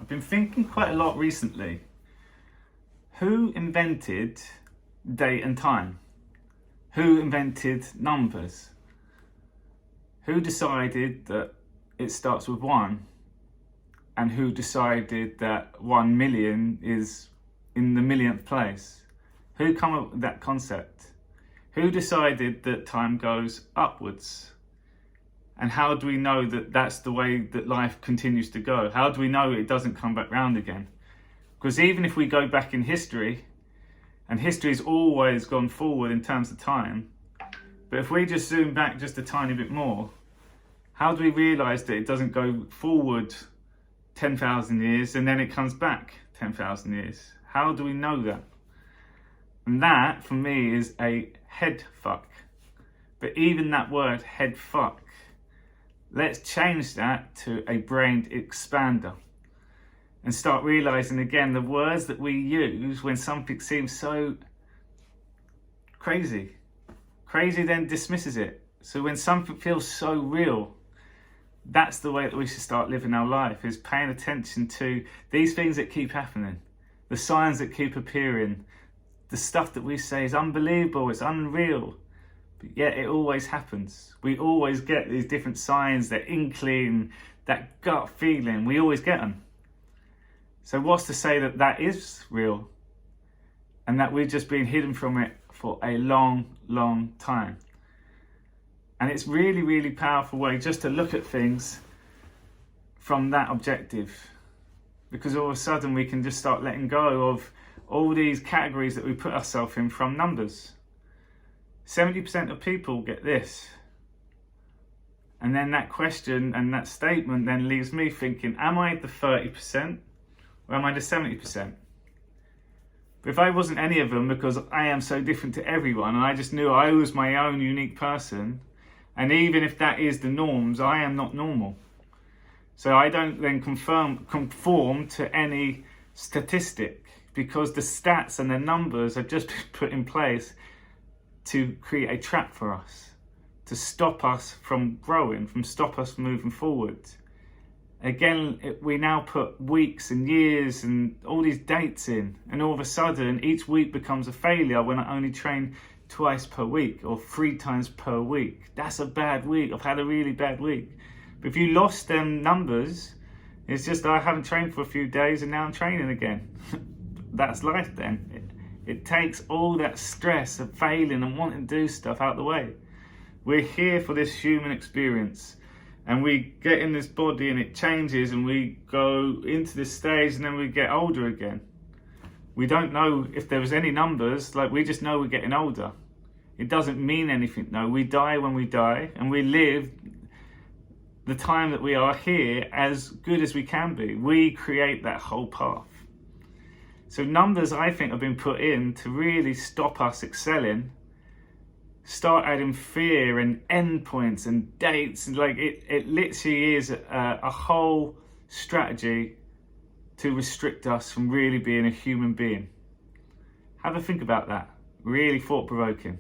I've been thinking quite a lot recently. Who invented date and time? Who invented numbers? Who decided that it starts with 1? And who decided that 1 million is in the millionth place? Who came up with that concept? Who decided that time goes upwards? And how do we know that that's the way that life continues to go? How do we know it doesn't come back round again? Because even if we go back in history, and history's always gone forward in terms of time, but if we just zoom back just a tiny bit more, how do we realise that it doesn't go forward 10,000 years and then it comes back 10,000 years? How do we know that? And that, for me, is a head fuck. But even that word, head fuck, let's change that to a brain expander and start realising again the words that we use when something seems so crazy. Crazy then dismisses it. So when something feels so real, that's the way that we should start living our life, is paying attention to these things that keep happening, the signs that keep appearing, the stuff that we say is unbelievable, it's unreal, but yet it always happens. We always get these different signs, that inkling, that gut feeling, we always get them. So what's to say that that is real and that we've just been hidden from it for a long, long time? And it's really, really powerful way just to look at things from that objective, because all of a sudden we can just start letting go of all these categories that we put ourselves in from numbers. 70% of people get this. And then that question and that statement then leaves me thinking, am I the 30% or am I the 70%? But if I wasn't any of them, because I am so different to everyone and I just knew I was my own unique person, and even if that is the norms, I am not normal. So I don't then conform to any statistic, because the stats and the numbers have just been put in place to create a trap for us, to stop us from growing, from stop us from moving forward. Again, we now put weeks and years and all these dates in, and all of a sudden each week becomes a failure when I only train twice per week or 3 times per week. That's a bad week. I've had a really bad week. But if you lost them numbers, it's just I haven't trained for a few days and now I'm training again. That's life then. It takes all that stress of failing and wanting to do stuff out the way. We're here for this human experience, and we get in this body and it changes and we go into this stage and then we get older again. We don't know if there was any numbers, like we just know we're getting older. It doesn't mean anything, no. We die when we die, and we live the time that we are here as good as we can be. We create that whole path. So numbers, I think, have been put in to really stop us excelling, start adding fear and endpoints and dates. And like it literally is a whole strategy to restrict us from really being a human being. Have a think about that. Really thought-provoking.